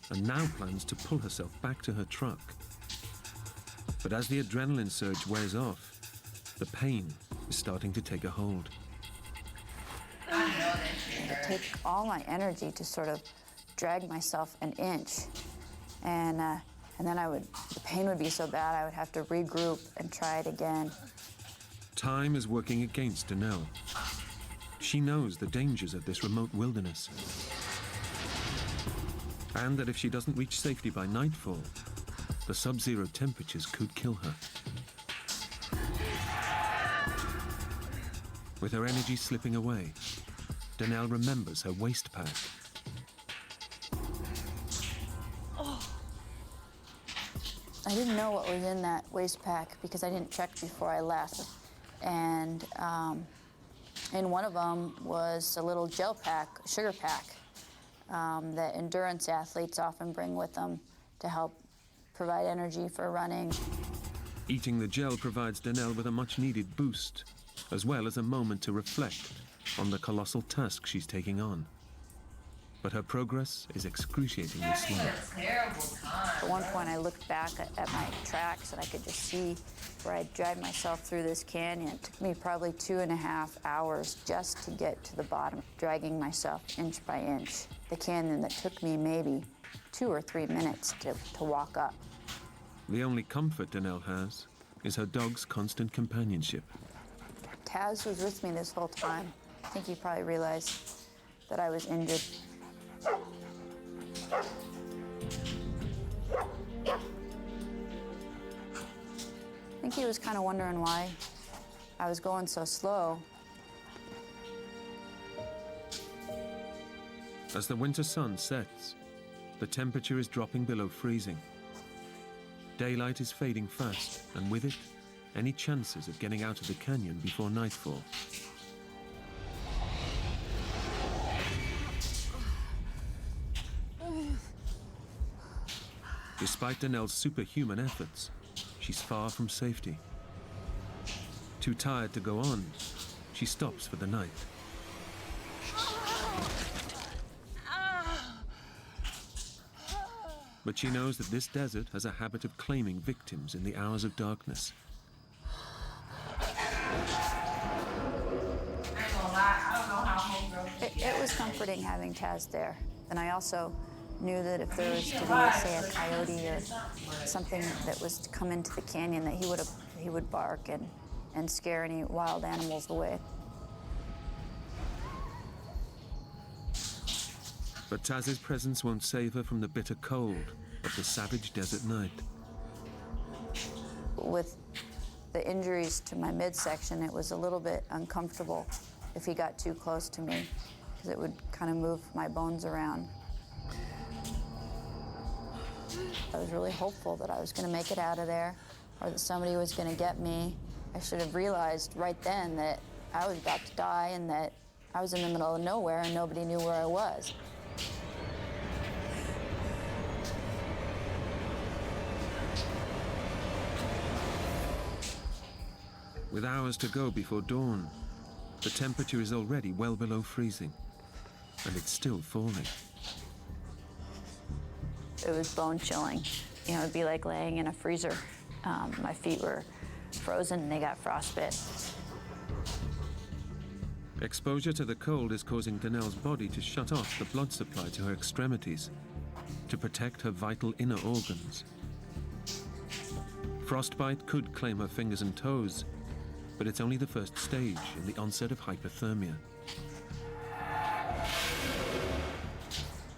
and now plans to pull herself back to her truck. But as the adrenaline surge wears off, the pain is starting to take a hold. It takes all my energy to sort of drag myself an inch, and then the pain would be so bad I would have to regroup and try it again. Time is working against Danelle. She knows the dangers of this remote wilderness, and that if she doesn't reach safety by nightfall, the sub-zero temperatures could kill her. With her energy slipping away, Danelle remembers her waist pack. I didn't know what was in that waist pack because I didn't check before I left. And in one of them was a little gel pack, sugar pack, that endurance athletes often bring with them to help provide energy for running. Eating the gel provides Danelle with a much-needed boost, as well as a moment to reflect on the colossal task she's taking on. But her progress is excruciatingly slow. At one point, I looked back at my tracks, and I could just see where I dragged myself through this canyon. It took me probably 2.5 hours just to get to the bottom, dragging myself inch by inch. The canyon that took me maybe 2 or 3 minutes to walk up. The only comfort Danelle has is her dog's constant companionship. Taz was with me this whole time. I think he probably realized that I was injured. I think he was kind of wondering why I was going so slow. As the winter sun sets, the temperature is dropping below freezing. Daylight is fading fast, and with it, any chances of getting out of the canyon before nightfall. Despite Danelle's superhuman efforts, she's far from safety. Too tired to go on, she stops for the night. But she knows that this desert has a habit of claiming victims in the hours of darkness. It was comforting having Taz there. And I also knew that if there was to be, say, a coyote or something that was to come into the canyon, that he would bark and scare any wild animals away. But Taz's presence won't save her from the bitter cold of the savage desert night. With the injuries to my midsection, it was a little bit uncomfortable if he got too close to me, because it would kind of move my bones around. I was really hopeful that I was going to make it out of there, or that somebody was going to get me. I should have realized right then that I was about to die and that I was in the middle of nowhere and nobody knew where I was. With hours to go before dawn, the temperature is already well below freezing, and it's still falling. It was bone chilling. You know, it'd be like laying in a freezer. My feet were frozen and they got frostbite. Exposure to the cold is causing Danelle's body to shut off the blood supply to her extremities to protect her vital inner organs. Frostbite could claim her fingers and toes, but it's only the first stage in the onset of hypothermia.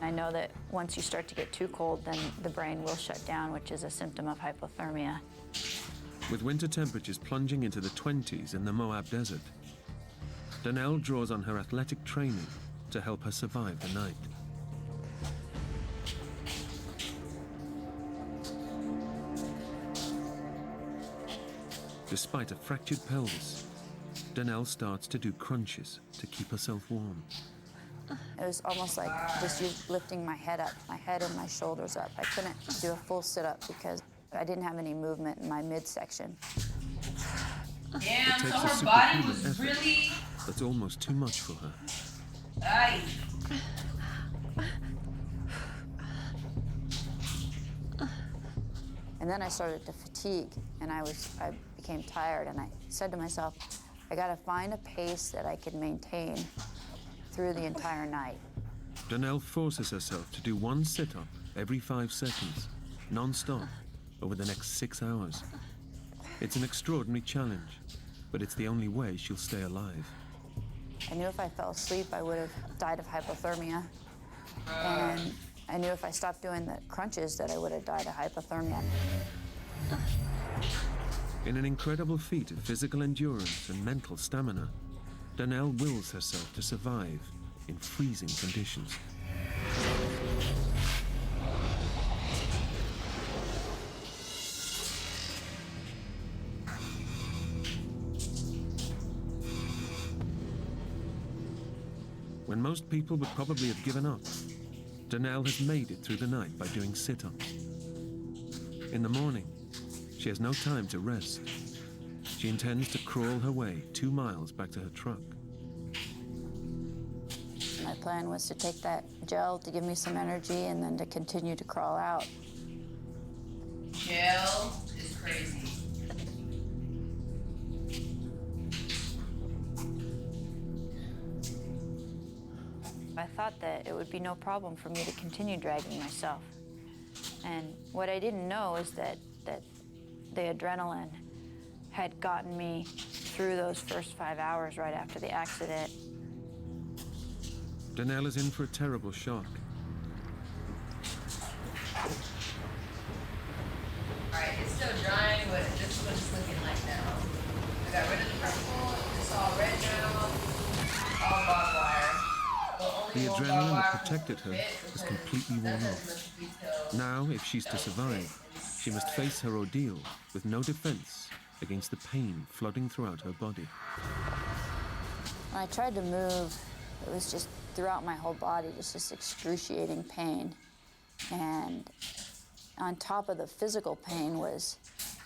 I know that once you start to get too cold, then the brain will shut down, which is a symptom of hypothermia. With winter temperatures plunging into the 20s in the Moab Desert, Danelle draws on her athletic training to help her survive the night. Despite a fractured pelvis, Danelle starts to do crunches to keep herself warm. It was almost like just you lifting my head up, my head and my shoulders up. I couldn't do a full sit-up because I didn't have any movement in my midsection. Damn, so her body was really... That's almost too much for her. Aye. And then I started to fatigue, and I became tired, and I said to myself, I gotta find a pace that I can maintain through the entire night. Danelle forces herself to do one sit-up every 5 seconds, non-stop, over the next 6 hours. It's an extraordinary challenge, but it's the only way she'll stay alive. I knew if I fell asleep, I would have died of hypothermia. And I knew if I stopped doing the crunches that I would have died of hypothermia. In an incredible feat of physical endurance and mental stamina, Danelle wills herself to survive in freezing conditions. When most people would probably have given up, Danelle has made it through the night by doing sit-ups. In the morning, she has no time to rest. She intends to crawl her way 2 miles back to her truck. My plan was to take that gel to give me some energy and then to continue to crawl out. Gel is crazy. I thought that it would be no problem for me to continue dragging myself. And what I didn't know is that the adrenaline had gotten me through those first 5 hours right after the accident. Danelle is in for a terrible shock. Alright, it's still drying, but this is what it's looking like now. I got rid of the purple, it's all red now, all barbed wire. The adrenaline that protected her is completely worn off. Now, if she's to survive, she must face her ordeal with no defense against the pain flooding throughout her body. When I tried to move, it was just throughout my whole body, just this excruciating pain. And on top of the physical pain was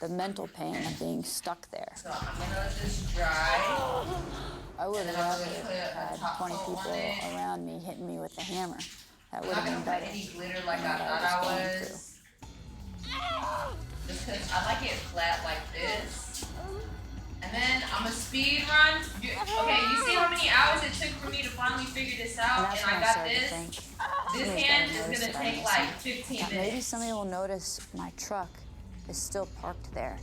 the mental pain of being stuck there. So I'm gonna let this dry. I would have rather had 20 people around me hitting me with a hammer. That would have been better. Any glitter like I thought I was. Just because I like it flat like this. And then I'm a speed run. Okay, you see how many hours it took for me to finally figure this out? And I got this. This hand is gonna take like 15 minutes. Maybe somebody will notice my truck is still parked there.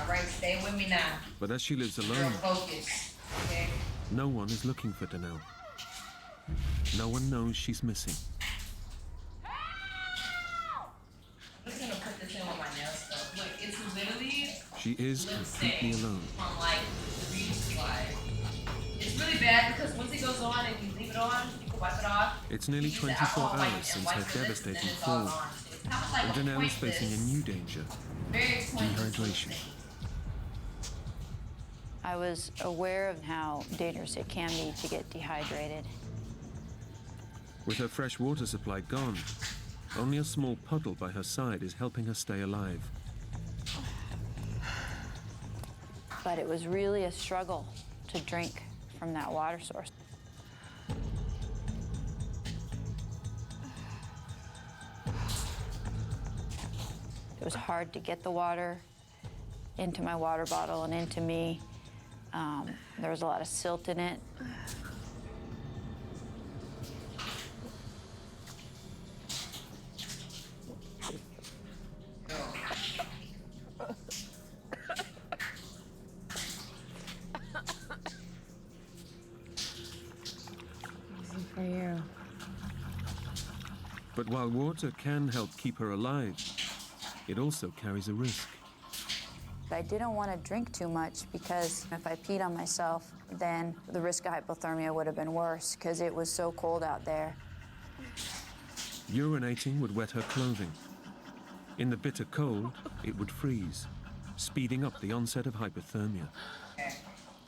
Alright, stay with me now. But as she lives Real alone, focus. Okay? no one is looking for Danelle. No one knows she's missing. I'm just gonna put this in with my nails though. Look, it's literally She is completely alone. on like the beauty supply. It's really bad because once it goes on and you leave it on, you can wipe it off. It's nearly 24 hours since her devastating fall, and Danelle is facing a new danger: dehydration. I was aware of how dangerous it can be to get dehydrated. With her fresh water supply gone, only a small puddle by her side is helping her stay alive. But it was really a struggle to drink from that water source. It was hard to get the water into my water bottle and into me. There was a lot of silt in it. Easy for you. But while water can help keep her alive, it also carries a risk. I didn't want to drink too much because if I peed on myself, then the risk of hypothermia would have been worse because it was so cold out there. Urinating would wet her clothing. In the bitter cold, it would freeze, speeding up the onset of hypothermia.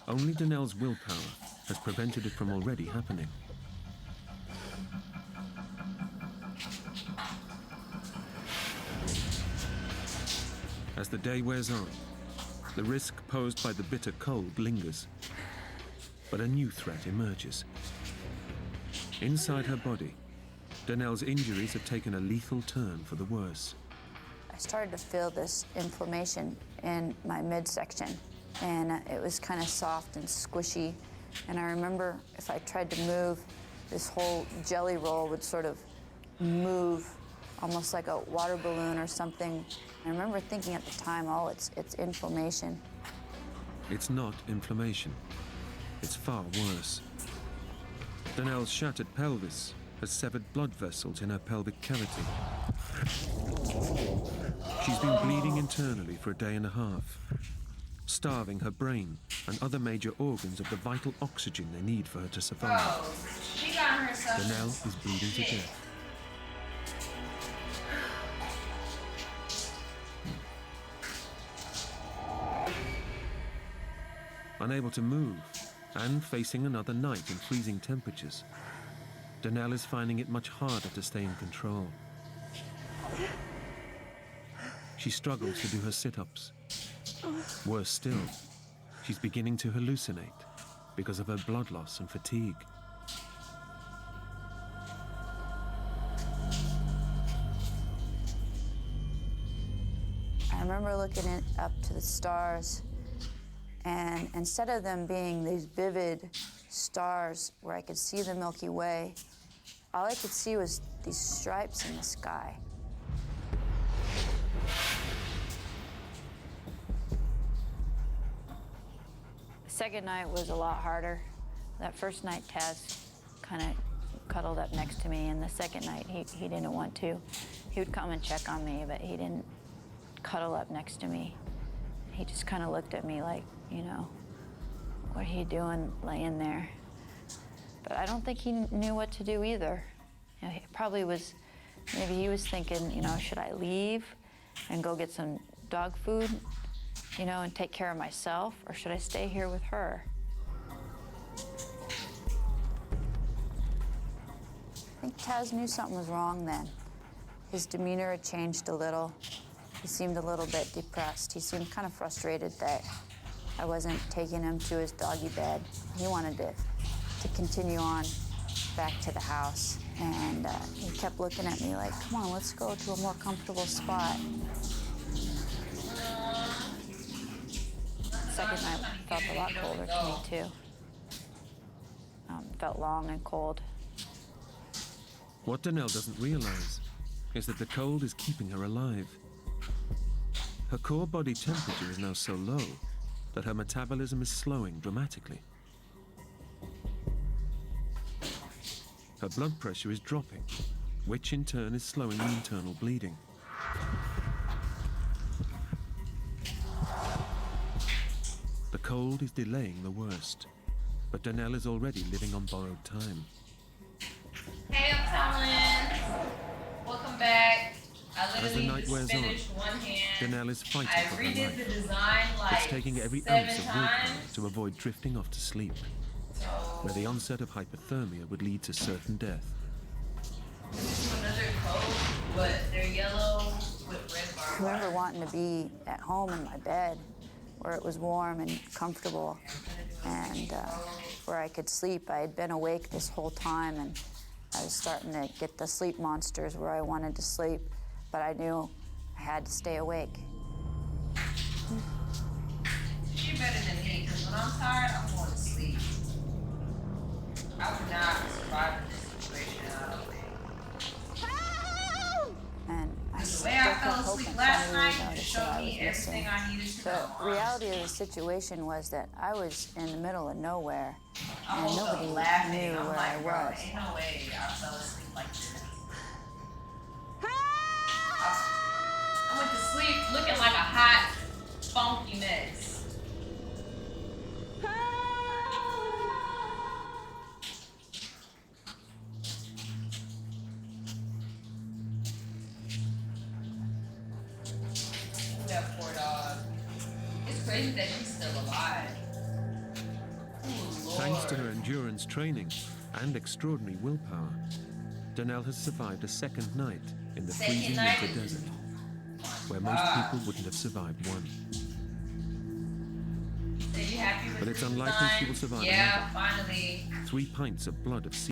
Only Danelle's willpower has prevented it from already happening. As the day wears on, the risk posed by the bitter cold lingers. But a new threat emerges. Inside her body, Danelle's injuries have taken a lethal turn for the worse. I started to feel this inflammation in my midsection, and it was kind of soft and squishy. And I remember if I tried to move, this whole jelly roll would sort of move, almost like a water balloon or something. I remember thinking at the time, oh, it's inflammation. It's not inflammation. It's far worse. Danelle's shattered pelvis has severed blood vessels in her pelvic cavity. She's been bleeding internally for a day and a half, starving her brain and other major organs of the vital oxygen they need for her to survive. Bro, she got herself. Danelle is bleeding to death. Unable to move and facing another night in freezing temperatures, Danelle is finding it much harder to stay in control. She struggles to do her sit-ups. Worse still, she's beginning to hallucinate because of her blood loss and fatigue. I remember looking up to the stars, and instead of them being these vivid stars where I could see the Milky Way, all I could see was these stripes in the sky. The second night was a lot harder. That first night, Taz kind of cuddled up next to me, and the second night, he didn't want to. He would come and check on me, but he didn't cuddle up next to me. He just kind of looked at me like, you know, what are you doing laying there? But I don't think he knew what to do either. You know, he probably was, maybe he was thinking, you know, should I leave and go get some dog food, you know, and take care of myself, or should I stay here with her? I think Taz knew something was wrong then. His demeanor had changed a little. He seemed a little bit depressed. He seemed kind of frustrated that I wasn't taking him to his doggy bed. He wanted to continue on back to the house. And he kept looking at me like, come on, let's go to a more comfortable spot. Second night felt a lot colder to me, too. Felt long and cold. What Danelle doesn't realize is that the cold is keeping her alive. Her core body temperature is now so low that her metabolism is slowing dramatically. Her blood pressure is dropping, which in turn is slowing the internal bleeding. The cold is delaying the worst, but Danelle is already living on borrowed time. Hey, I'm Talon. Welcome back. I As the literally night just wears on, finished one hand. Danelle is fighting I for her redid the life. design like It's taking every 7 ounce of willpower times. to avoid drifting off to sleep, So, where the onset of hypothermia would lead to certain death. this is another coat, but they're yellow with red I bar. remember wanting to be at home in my bed where it was warm and comfortable and where I could sleep. I had been awake this whole time, and I was starting to get the sleep monsters where I wanted to sleep, but I knew I had to stay awake. You're better than me, because when I'm tired, I'm going to sleep. I would not survive in this situation, I don't think. And I The still way I kept fell hoping asleep last somebody night would notice showed that I me was everything missing. I needed to The know. reality of the situation was that I was in the middle of nowhere, I and woke up nobody laughing. knew I'm where like, I bro, was. ain't no way I fell asleep like this. I went to sleep looking like a hot, funky mess. That poor dog. It's crazy that she's still alive. Ooh, Lord. Thanks to her endurance training and extraordinary willpower, Danelle has survived a second night in the Second freezing night? winter desert, where most people wouldn't have survived one. So you happy with But it's the unlikely she design? will survive Yeah, finally. 3 pints of blood of sea